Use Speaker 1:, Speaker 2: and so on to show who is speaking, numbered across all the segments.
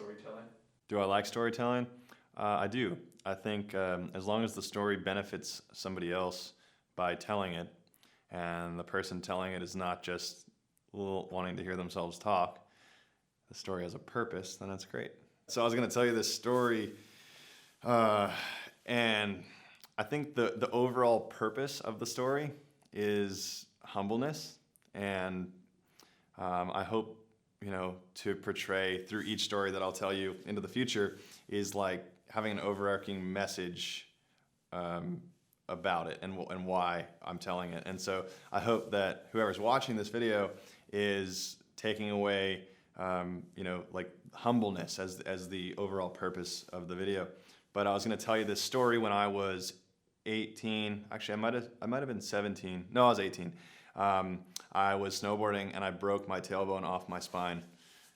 Speaker 1: storytelling?
Speaker 2: Do I like storytelling? I do. I think as long as the story benefits somebody else by telling it, and the person telling it is not just wanting to hear themselves talk, the story has a purpose, then that's great. So I was going to tell you this story, and I think the overall purpose of the story is humbleness, and I hope, to portray through each story that I'll tell you into the future is like having an overarching message about it and why I'm telling it. And so I hope that whoever's watching this video is taking away, like humbleness as the overall purpose of the video. But I was going to tell you this story when I was 18. Actually, I might have been 17. No, I was 18. I was snowboarding and I broke my tailbone off my spine,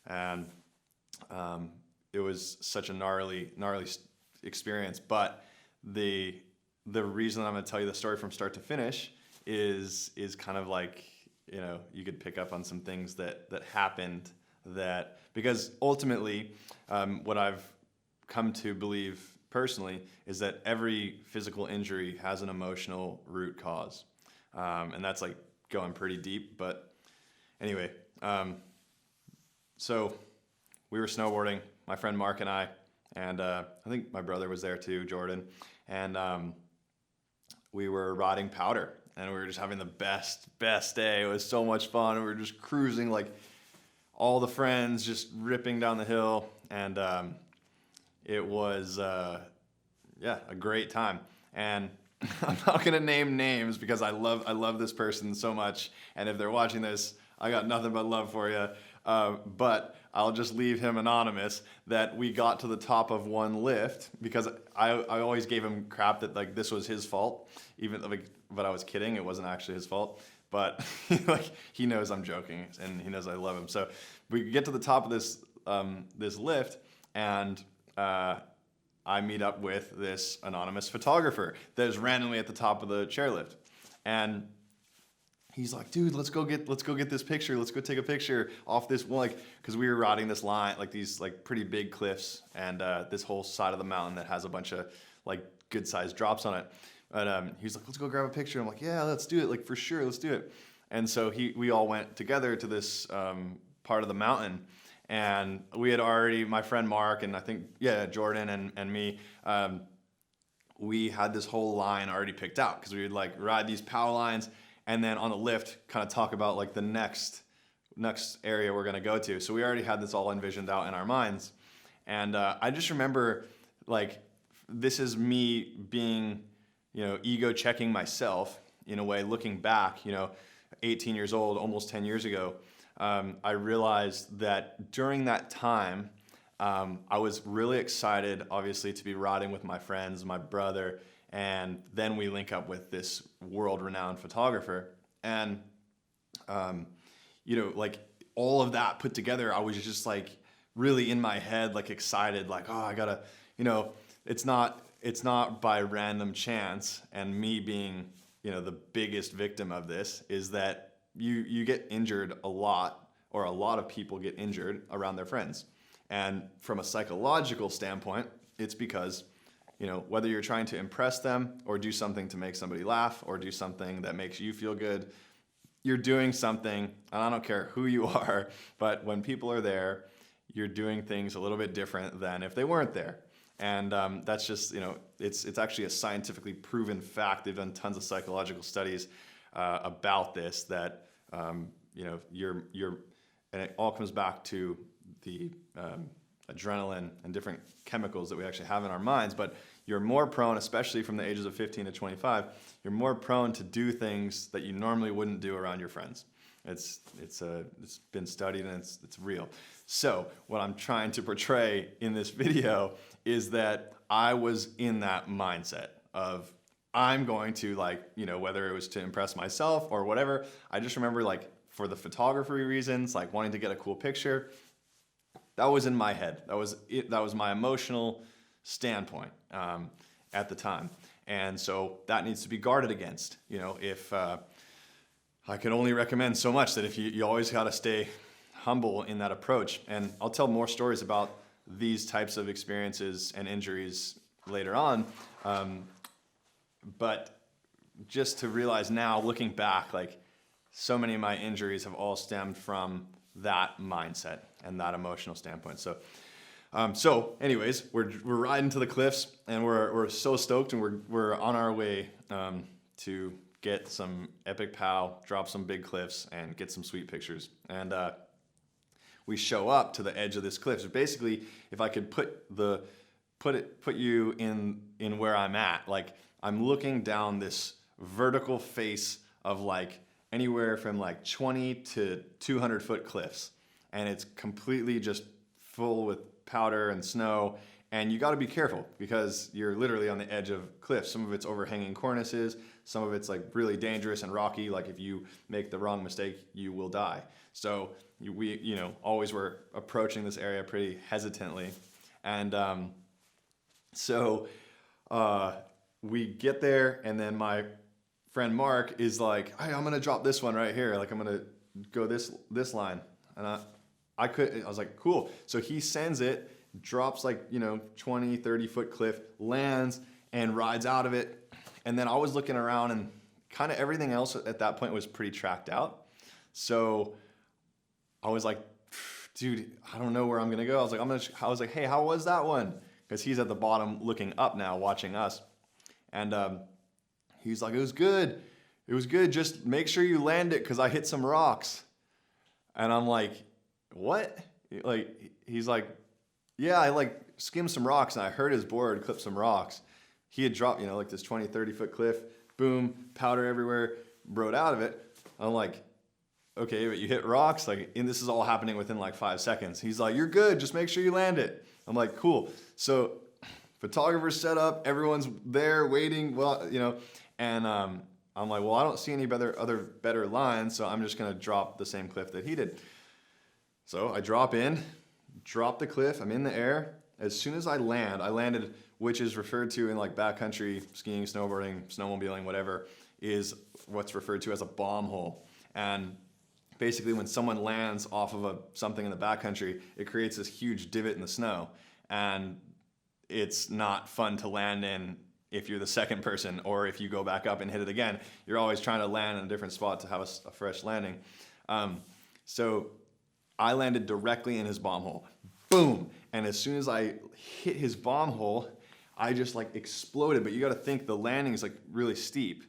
Speaker 2: and it was such a gnarly experience. But the reason I'm going to tell you the story from start to finish is kind of like, you could pick up on some things that happened, because ultimately what I've come to believe personally is that every physical injury has an emotional root cause, and that's like going pretty deep. But anyway, so we were snowboarding, my friend Mark and I think my brother was there too, Jordan, and we were riding powder, and we were just having the best day. It was so much fun. We were just cruising, like all the friends just ripping down the hill, and it was a great time. And I'm not gonna name names because I love this person so much, and if they're watching this, I got nothing but love for you. But I'll just leave him anonymous. That we got to the top of one lift because I always gave him crap that like this was his fault, but I was kidding. It wasn't actually his fault. But like he knows I'm joking, and he knows I love him. So we get to the top of this lift, and I meet up with this anonymous photographer that is randomly at the top of the chairlift, and he's like, "Dude, let's go get this picture. Let's go take a picture off this one," because we were riding this line, like these like pretty big cliffs, and this whole side of the mountain that has a bunch of like good sized drops on it. But he's like, "Let's go grab a picture." I'm like, "Yeah, let's do it. Like for sure, let's do it." And so we all went together to this part of the mountain. And we had already, my friend Mark and I think, Jordan and me, we had this whole line already picked out because we would like ride these power lines and then on the lift kind of talk about like the next area we're going to go to. So we already had this all envisioned out in our minds. And I just remember like this is me being, ego checking myself in a way, looking back, 18 years old, almost 10 years ago. I realized that during that time, I was really excited, obviously, to be riding with my friends, my brother, and then we link up with this world-renowned photographer. And, like all of that put together, I was just like really in my head, like excited, like, oh, I gotta, it's not by random chance, and me being, the biggest victim of this is that you get injured a lot, or a lot of people get injured around their friends. And from a psychological standpoint, it's because, whether you're trying to impress them or do something to make somebody laugh or do something that makes you feel good, you're doing something, and I don't care who you are, but when people are there, you're doing things a little bit different than if they weren't there. And that's just, it's actually a scientifically proven fact. They've done tons of psychological studies about this, that you're and it all comes back to the adrenaline and different chemicals that we actually have in our minds. But you're more prone, especially from the ages of 15 to 25, you're more prone to do things that you normally wouldn't do around your friends. It's been studied, and it's real. So what I'm trying to portray in this video is that I was in that mindset of I'm going to whether it was to impress myself or whatever. I just remember for the photography reasons, wanting to get a cool picture. That was in my head. That was my emotional standpoint at the time. And so that needs to be guarded against. If I can only recommend so much that if you always got to stay humble in that approach. And I'll tell more stories about these types of experiences and injuries later on. But just to realize now, looking back, like so many of my injuries have all stemmed from that mindset and that emotional standpoint. So anyways, we're riding to the cliffs, and we're so stoked, and we're on our way to get some epic POW, drop some big cliffs, and get some sweet pictures. And we show up to the edge of this cliff. So basically, if I could put you in where I'm at, like I'm looking down this vertical face of like anywhere from like 20 to 200 foot cliffs, and it's completely just full with powder and snow, and you got to be careful because you're literally on the edge of cliffs. Some of it's overhanging cornices, some of it's like really dangerous and rocky, like if you make the wrong mistake you will die. So we always were approaching this area pretty hesitantly, and so we get there, and then my friend Mark is like, hey, I'm gonna drop this one right here, like I'm gonna go this line, and I was like, cool. So he sends it, drops like, 20, 30 foot cliff, lands and rides out of it. And then I was looking around, and kind of everything else at that point was pretty tracked out. So I was like, dude, I don't know where I'm gonna go. I was like, hey, how was that one? Because he's at the bottom looking up now, watching us. And he's like, it was good. It was good. Just make sure you land it, because I hit some rocks. And I'm like, what? Like, he's like, yeah, I like skimmed some rocks, and I hurt his board, clipped some rocks. He had dropped, like this 20, 30 foot cliff, boom, powder everywhere, rode out of it. I'm like, okay, but you hit rocks? And this is all happening within like 5 seconds. He's like, you're good, just make sure you land it. I'm like, cool. So photographer's set up, everyone's there waiting, and I'm like, well, I don't see any better lines, so I'm just gonna drop the same cliff that he did. So I drop the cliff, I'm in the air. As soon as I landed, which is referred to in like backcountry skiing, snowboarding, snowmobiling, whatever, is what's referred to as a bomb hole. And basically when someone lands off of something in the backcountry, it creates this huge divot in the snow. And it's not fun to land in if you're the second person, or if you go back up and hit it again. You're always trying to land in a different spot to have a fresh landing. So I landed directly in his bomb hole. Boom! And as soon as I hit his bomb hole, I just like exploded. But you got to think the landing is like really steep.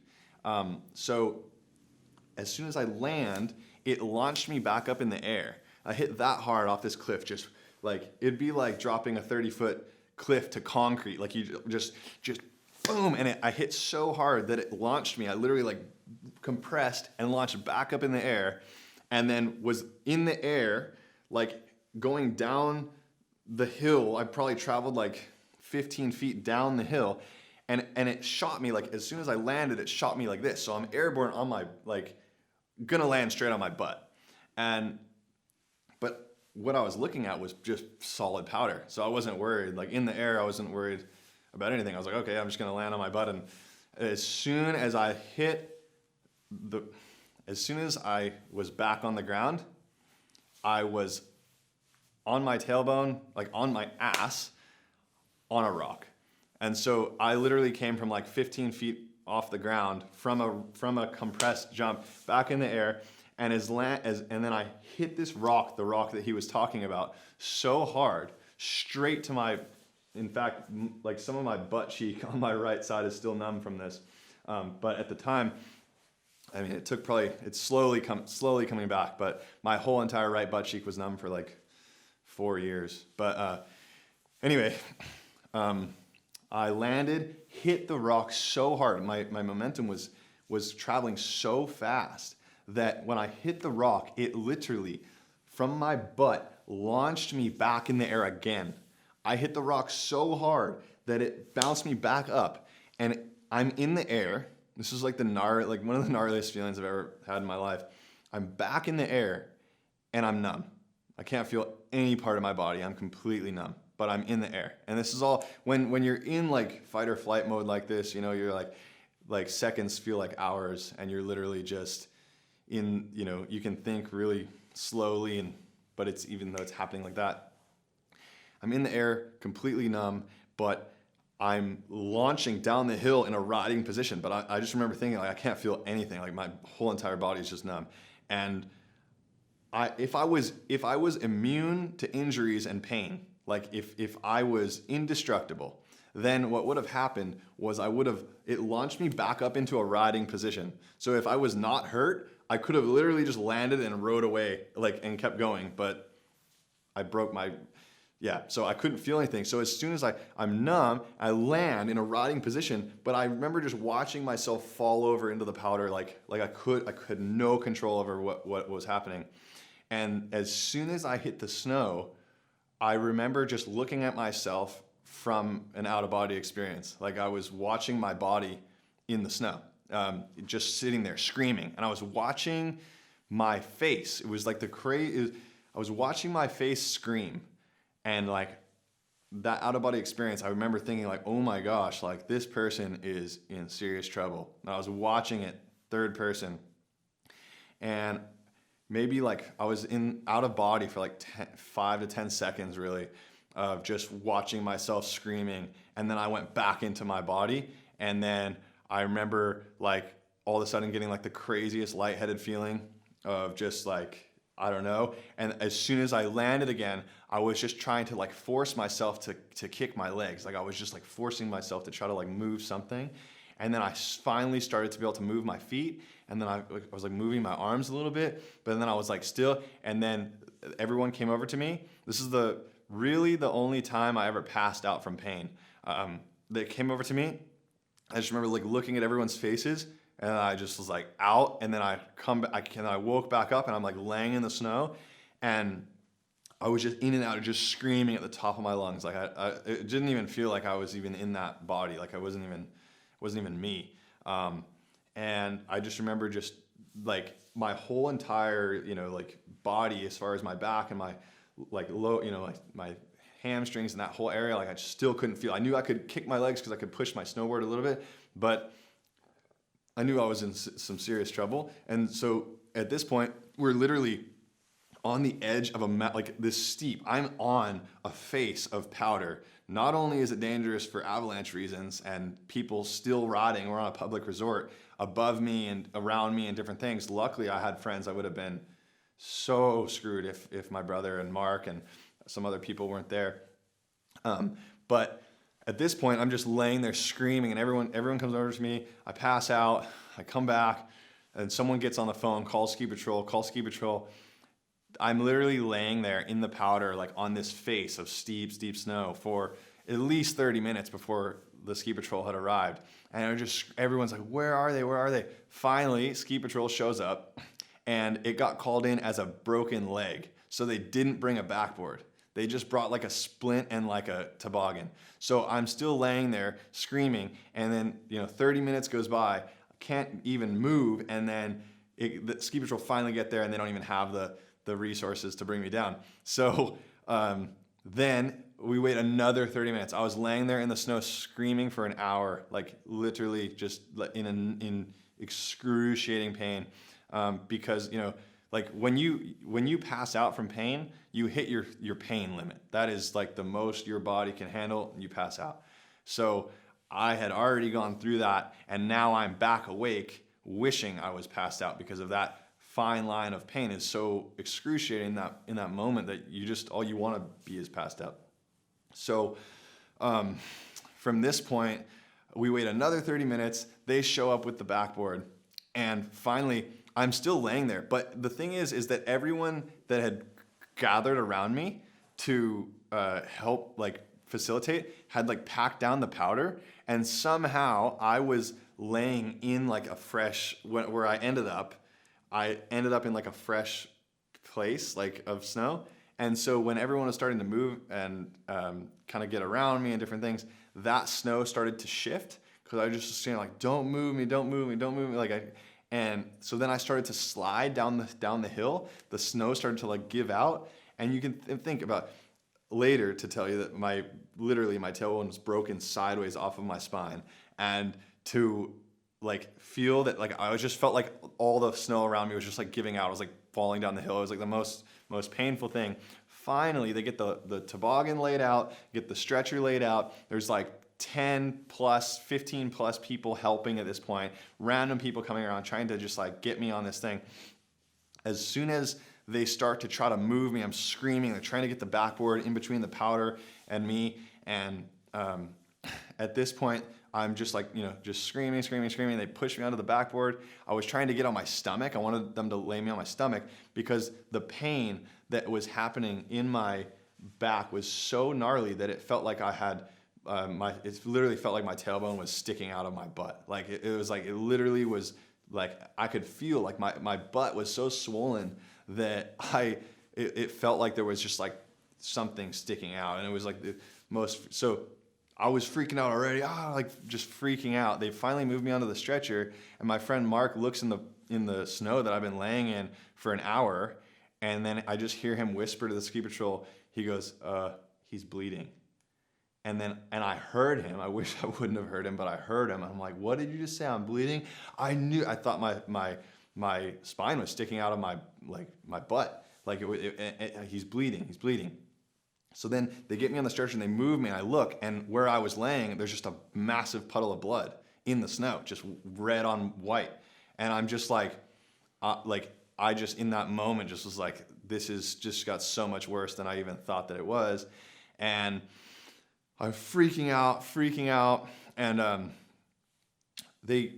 Speaker 2: So as soon as I land, it launched me back up in the air. I hit that hard off this cliff, just like it'd be like dropping a 30-foot cliff to concrete. Like you just boom, and I hit so hard that it launched me. I literally like compressed and launched back up in the air, and then was in the air, like going down the hill. I probably traveled like 15 feet down the hill, and it shot me, like as soon as I landed, it shot me like this. So I'm airborne on my, like, gonna land straight on my butt. But what I was looking at was just solid powder. So I wasn't worried. Like in the air, I wasn't worried about anything. I was like, okay, I'm just gonna land on my butt. And as soon as I was back on the ground, I was on my tailbone, like on my ass, on a rock. And so I literally came from like 15 feet off the ground from a compressed jump back in the air, and then I hit this rock, the rock that he was talking about, so hard, straight to my, in fact, like some of my butt cheek on my right side is still numb from this. But at the time, I mean, it's slowly coming back, but my whole entire right butt cheek was numb for like 4 years. But anyway, I landed, hit the rock so hard. My momentum was traveling so fast that when I hit the rock, it literally, from my butt, launched me back in the air again. I hit the rock so hard that it bounced me back up, and I'm in the air. This is like one of the gnarliest feelings I've ever had in my life. I'm back in the air, and I'm numb. I can't feel any part of my body. I'm completely numb, but I'm in the air. And this is all, when you're in like fight or flight mode like this, you're like seconds feel like hours, and you're literally just in, you can think really slowly, but even though it's happening like that, I'm in the air, completely numb, but I'm launching down the hill in a riding position. But I just remember thinking, like, I can't feel anything. Like, my whole entire body is just numb. And if I was immune to injuries and pain, like if I was indestructible, then what would have happened was it launched me back up into a riding position. So if I was not hurt, I could have literally just landed and rode away, like, and kept going. But I broke so I couldn't feel anything. So as soon as I'm numb, I land in a riding position, but I remember just watching myself fall over into the powder, like I could no control over what was happening. And as soon as I hit the snow, I remember just looking at myself from an out-of-body experience. Like, I was watching my body in the snow, just sitting there screaming. And I was watching my face. It was like I was watching my face scream. And like that out-of-body experience, I remember thinking, like, oh my gosh, like, this person is in serious trouble. And I was watching it third person. And maybe like I was out of body for like 5 to 10 seconds, really, of just watching myself screaming. And then I went back into my body. And then I remember, like, all of a sudden getting like the craziest lightheaded feeling of just, like, I don't know. And as soon as I landed again, I was just trying to, like, force myself to kick my legs. Like, I was just, like, forcing myself to try to, like, move something. And then I finally started to be able to move my feet. And then I was like moving my arms a little bit, but then I was like still. And then everyone came over to me. This is really the only time I ever passed out from pain. They came over to me. I just remember, like, looking at everyone's faces, and I just was like out. And then I woke back up, and I'm like laying in the snow, and I was just in and out, just screaming at the top of my lungs. Like, it didn't even feel like I was even in that body. Like, I wasn't even me. And I just remember just, like, my whole entire, like, body, as far as my back and my, like, like my hamstrings and that whole area, like, I just still couldn't feel. I knew I could kick my legs because I could push my snowboard a little bit, but I knew I was in some serious trouble. And so at this point, we're literally on the edge of like this steep. I'm on a face of powder. Not only is it dangerous for avalanche reasons and people still riding, we're on a public resort, above me and around me and different things. Luckily, I had friends. I would have been so screwed if my brother and Mark and some other people weren't there. But at this point, I'm just laying there screaming, and everyone comes over to me. I pass out. I come back, and someone gets on the phone, call ski patrol. I'm literally laying there in the powder, like, on this face of steep snow for at least 30 minutes before the ski patrol had arrived. And everyone's like, where are they? Finally, ski patrol shows up, and it got called in as a broken leg. So they didn't bring a backboard. They just brought, like, a splint and, like, a toboggan. So I'm still laying there screaming, and then 30 minutes goes by, I can't even move, and then the ski patrol finally get there, and they don't even have the resources to bring me down. So then we wait another 30 minutes. I was laying there in the snow screaming for an hour, like, literally just in excruciating pain, because like, when you pass out from pain, you hit your pain limit. That is, like, the most your body can handle, and you pass out. So I had already gone through that, and now I'm back awake, wishing I was passed out, because of that fine line of pain is so excruciating in that moment that all you want to be is passed out. So from this point, we wait another 30 minutes. They show up with the backboard, and finally, I'm still laying there. But the thing is that everyone that had gathered around me to help, like, facilitate had, like, packed down the powder, and somehow I was laying in, like, where I ended up in, like, a fresh place, like, of snow. And so when everyone was starting to move and kind of get around me and different things, that snow started to shift, because I was just saying, like, don't move me, like, and so then I started to slide down the hill. The snow started to, like, give out, and you can think about later to tell you that my tailbone was broken sideways off of my spine, and to, like, feel that, like, I just felt like all the snow around me was just, like, giving out. I was, like, falling down the hill. It was, like, the most painful thing. finally they get the toboggan laid out, get the stretcher laid out. There's like 10 plus, 15 plus people helping at this point, random people coming around trying to just like get me on this thing. As soon as they start to try to move me, I'm screaming. They're trying to get the backboard in between the powder and me. And at this point, I'm just like, just screaming. They push me onto the backboard. I was trying to get on my stomach. I wanted them to lay me on my stomach because the pain that was happening in my back was so gnarly that it felt like I had it literally felt like my tailbone was sticking out of my butt. Like it was like, it literally was like, I could feel like my butt was so swollen that it felt like there was just like something sticking out. And it was like the most, so I was freaking out already, like just freaking out. They finally moved me onto the stretcher, and my friend Mark looks in the snow that I've been laying in for an hour, and then I just hear him whisper to the ski patrol. He goes, he's bleeding. And I heard him. I wish I wouldn't have heard him, but I heard him. I'm like, what did you just say? I'm bleeding? I thought my spine was sticking out of my butt. Like he's bleeding. So then they get me on the stretcher and they move me, and I look, and where I was laying, there's just a massive puddle of blood in the snow, just red on white. And I'm just like I just in that moment just was like, this is just got so much worse than I even thought that it was. And I'm freaking out, and they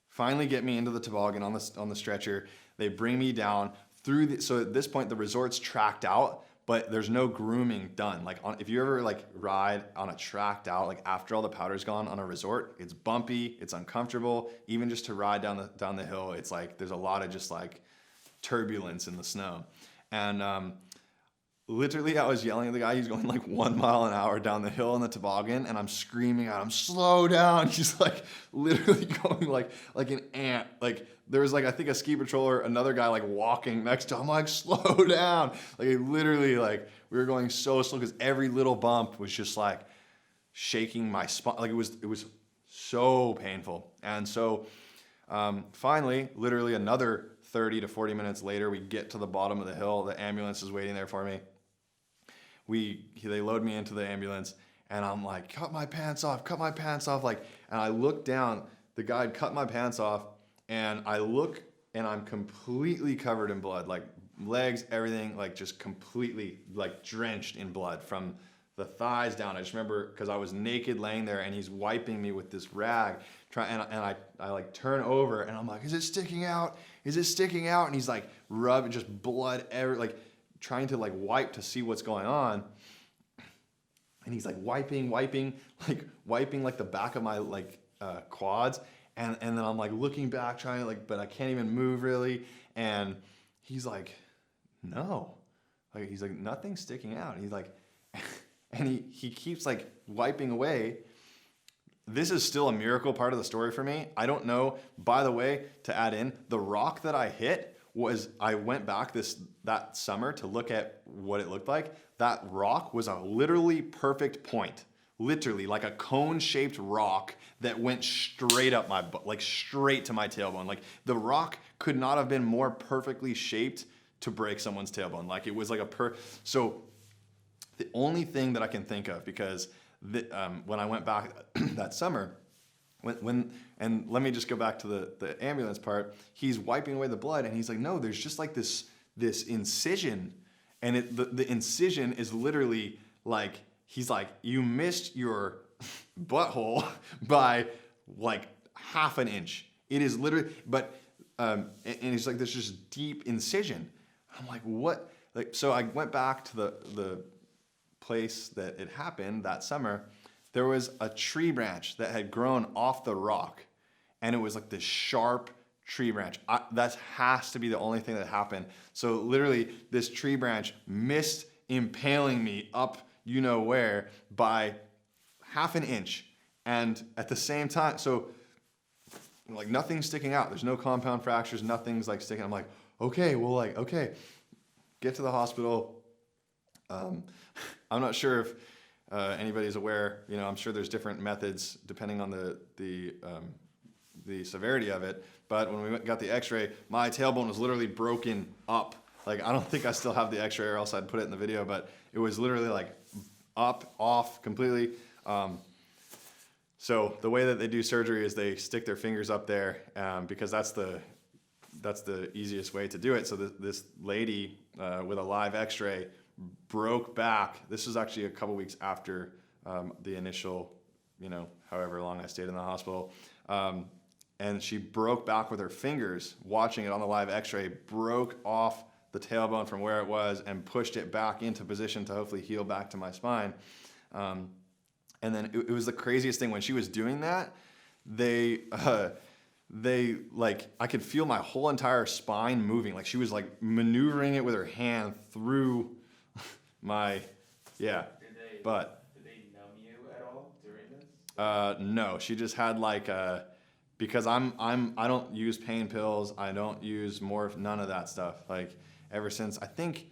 Speaker 2: finally get me into the toboggan on the stretcher. They bring me down through so at this point the resort's tracked out, but there's no grooming done. Like if you ever like ride on a tracked out, like after all the powder's gone on a resort, it's bumpy, it's uncomfortable. Even just to ride down the hill, it's like there's a lot of just like turbulence in the snow. And literally, I was yelling at the guy. He's going like 1 mile an hour down the hill on the toboggan, and I'm screaming at him, slow down. He's like literally going like an ant. Like there was like, I think a ski patroller, another guy like walking next to him. I'm like, slow down. Like literally, like we were going so slow because every little bump was just like shaking my spine. Like it was so painful. And so finally, literally another 30 to 40 minutes later, we get to the bottom of the hill. The ambulance is waiting there for me. They load me into the ambulance, and I'm like, cut my pants off, like, and I look down, the guy had cut my pants off, and I look, and I'm completely covered in blood, like legs, everything, like just completely like drenched in blood from the thighs down. I just remember because I was naked laying there, and he's wiping me with this rag, and I like turn over, and I'm like, is it sticking out? And he's like rubbing just blood like trying to like wipe to see what's going on. And he's like wiping like the back of my like quads. And then I'm like looking back trying to like, but I can't even move really. And he's like, no, like, he's like, nothing's sticking out. And he's like, and he keeps like wiping away. This is still a miracle part of the story for me. I don't know, by the way, to add in, the rock that I hit I went back that summer to look at what it looked like. That rock was a literally perfect point. Literally like a cone-shaped rock that went straight up my butt, like straight to my tailbone. Like the rock could not have been more perfectly shaped to break someone's tailbone. Like it was like so the only thing that I can think of, because when I went back that summer, and let me just go back to the ambulance part. He's wiping away the blood, and he's like, no, there's just like this incision, and the incision is literally like, he's like, you missed your butthole by like half an inch. It is literally, but and he's like, there's just deep incision. I'm like, what? Like, so I went back to the place that it happened that summer. There was a tree branch that had grown off the rock, and it was like this sharp tree branch. That has to be the only thing that happened. So literally, this tree branch missed impaling me up you know where by half an inch. And at the same time, so like nothing's sticking out. There's no compound fractures. Nothing's like sticking. I'm like, okay, get to the hospital. I'm not sure if anybody's aware, I'm sure there's different methods depending on the severity of it. But when we got the x-ray, my tailbone was literally broken up Like, I don't think I still have the x-ray, or else I'd put it in the video, but it was literally like up, off completely. So the way that they do surgery is they stick their fingers up there, because that's the easiest way to do it. So this lady with a live x-ray broke back. This was actually a couple weeks after the initial, however long I stayed in the hospital. And she broke back with her fingers, watching it on the live x-ray, broke off the tailbone from where it was and pushed it back into position to hopefully heal back to my spine. And then it was the craziest thing. When she was doing that, they like, I could feel my whole entire spine moving. Like, she was like maneuvering it with her hand through my, butt.
Speaker 1: Did they numb you at all during this?
Speaker 2: No, she just had like because I don't use pain pills. I don't use none of that stuff. Like, ever since, I think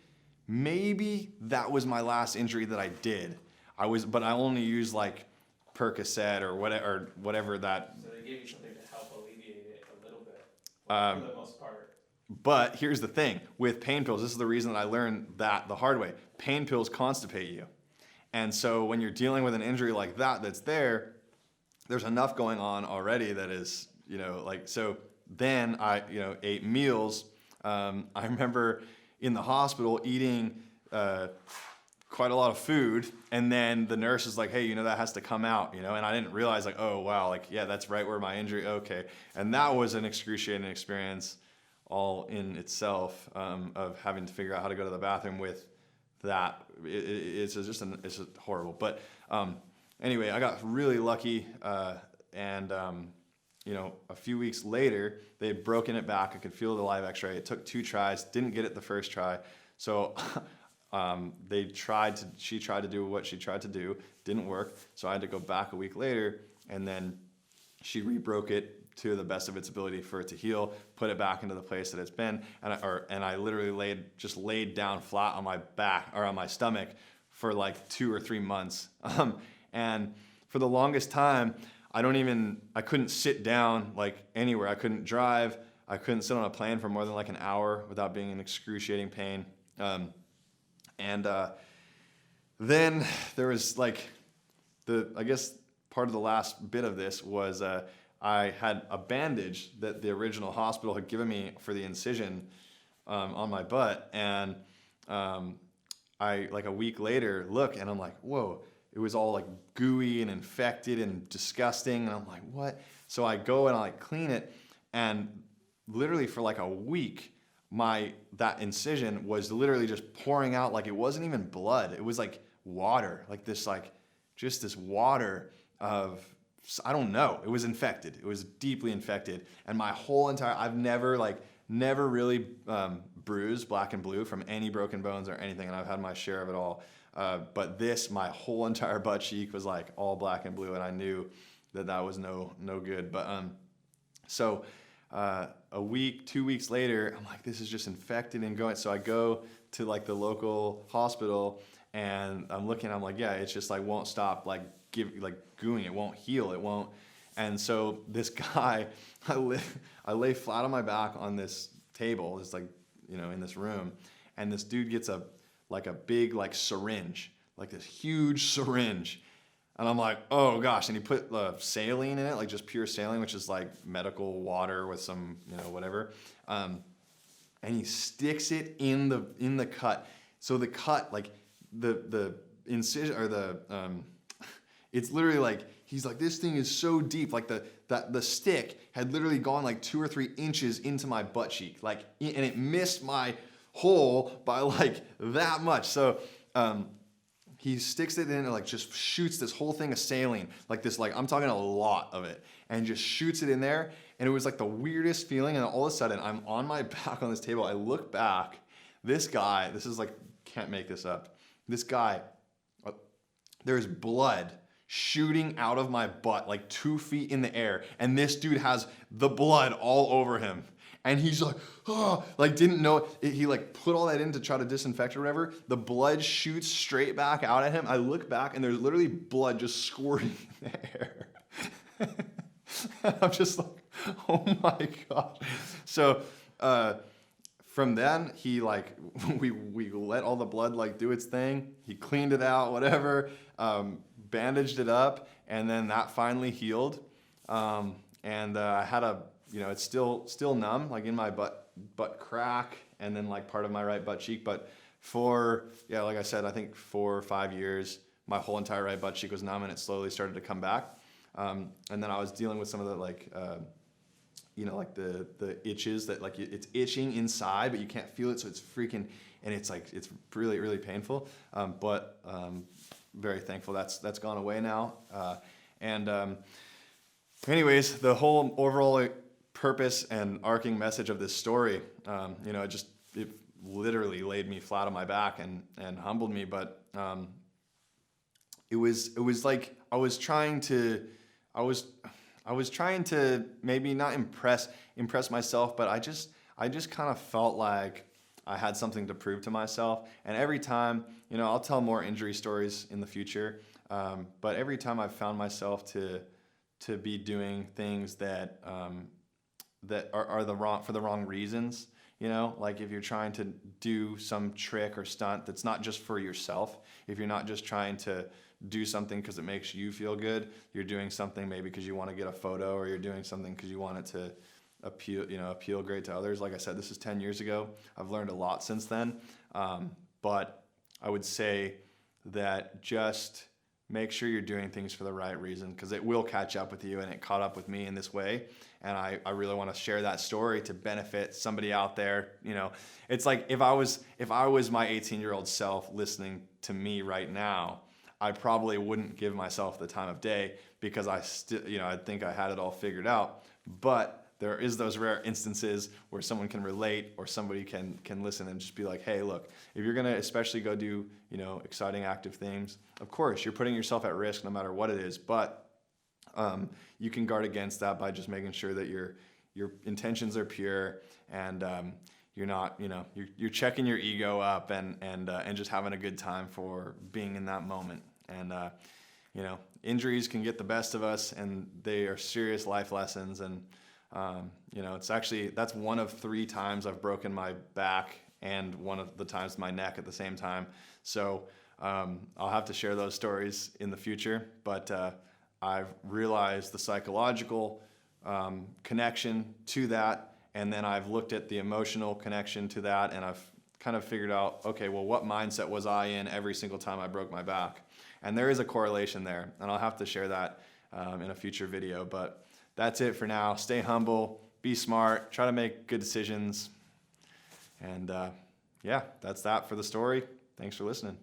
Speaker 2: maybe that was my last injury that I did. But I only used like Percocet or whatever that.
Speaker 1: So they gave you something to help alleviate it a little bit, for the most part.
Speaker 2: But here's the thing with pain pills. This is the reason that I learned that the hard way. Pain pills constipate you, and so when you're dealing with an injury like that, there's enough going on already that is, so. Then I, ate meals. I remember in the hospital eating quite a lot of food, and then the nurse is like, hey, that has to come out, and I didn't realize, like, oh wow, like, yeah, that's right where my injury, okay. And that was an excruciating experience all in itself, of having to figure out how to go to the bathroom with that. It's just horrible. But anyway, I got really lucky, and a few weeks later, they had broken it back. I could feel the live x-ray. It took 2 tries, didn't get it the first try. So she tried to do what she tried to do, didn't work. So I had to go back a week later, and then she re-broke it to the best of its ability for it to heal, put it back into the place that it's been. And I literally laid down flat on my back, or on my stomach, for like 2 or 3 months. And for the longest time, I couldn't sit down like anywhere. I couldn't drive. I couldn't sit on a plane for more than like an hour without being in excruciating pain. Then there was like I guess part of the last bit of this was I had a bandage that the original hospital had given me for the incision on my butt, and I, like a week later, look, and I'm like, whoa, it was all like gooey and infected and disgusting, and I'm like, what? So I go and I like clean it, and literally for like a week, that incision was literally just pouring out, like it wasn't even blood. It was like water, like this, like just this water of, I don't know. It was infected. It was deeply infected. And my whole entire, I've never really bruised black and blue from any broken bones or anything. And I've had my share of it all. But my whole entire butt cheek was like all black and blue. And I knew that was no good. But so a week, 2 weeks later, I'm like, this is just infected and going. So I go to like the local hospital, and I'm looking, I'm like, yeah, it's just like won't stop like gooing. It won't heal. It won't. And so this guy, I lay flat on my back on this table. It's like, in this room, and this dude gets a big like syringe, like this huge syringe. And I'm like, oh gosh. And he put saline in it, like just pure saline, which is like medical water with some, whatever. And he sticks it in the cut. So the cut, like the incision, or it's literally like, he's like, this thing is so deep. Like the stick had literally gone like 2 or 3 inches into my butt cheek. Like, and it missed my hole by like that much. So, he sticks it in and like just shoots this whole thing of saline, like this, like I'm talking a lot of it, and just shoots it in there. And it was like the weirdest feeling. And all of a sudden I'm on my back on this table. I look back, this guy, this is like, can't make this up. This guy, there's blood shooting out of my butt, like 2 feet in the air. And this dude has the blood all over him. And he's like, oh, like didn't know it. He like put all that in to try to disinfect or whatever. The blood shoots straight back out at him. I look back and there's literally blood just squirting in the air. And I'm just like, oh my God. So from then, he like, we let all the blood like do its thing. He cleaned it out, whatever, bandaged it up, and then that finally healed. I had it's still numb, like in my butt crack, and then like part of my right butt cheek. But like I said, I think 4 or 5 years, my whole entire right butt cheek was numb, and it slowly started to come back. And then I was dealing with some of the like the itches that like it's itching inside, but you can't feel it, so it's freaking, and it's like it's really really painful. But very thankful that's gone away now. Anyways, the whole overall purpose and arcing message of this story, it literally laid me flat on my back and humbled me. But it was like I was trying to maybe not impress myself, but I just kind of felt like I had something to prove to myself. And every time, I'll tell more injury stories in the future, but every time I've found myself to be doing things that are for the wrong reasons, like if you're trying to do some trick or stunt that's not just for yourself, if you're not just trying to do something because it makes you feel good, you're doing something maybe because you want to get a photo, or you're doing something because you want it to appeal great to others. Like I said, this is 10 years ago. I've learned a lot since then, but I would say that just make sure you're doing things for the right reason, because it will catch up with you, and it caught up with me in this way. And I really want to share that story to benefit somebody out there. It's like if I was my 18-year-old self listening to me right now, I probably wouldn't give myself the time of day, because I think I had it all figured out. But there is those rare instances where someone can relate, or somebody can listen and just be like, hey, look, if you're gonna especially go do exciting active things, of course you're putting yourself at risk no matter what it is, but you can guard against that by just making sure that your intentions are pure, and you're not you're checking your ego up and just having a good time for being in that moment. And injuries can get the best of us, and they are serious life lessons. And it's actually, that's one of 3 times I've broken my back, and one of the times my neck at the same time. So I'll have to share those stories in the future, but I've realized the psychological connection to that, and then I've looked at the emotional connection to that, and I've kind of figured out, okay, well, what mindset was I in every single time I broke my back? And there is a correlation there, and I'll have to share that in a future video. But that's it for now. Stay humble, be smart, try to make good decisions. And that's that for the story. Thanks for listening.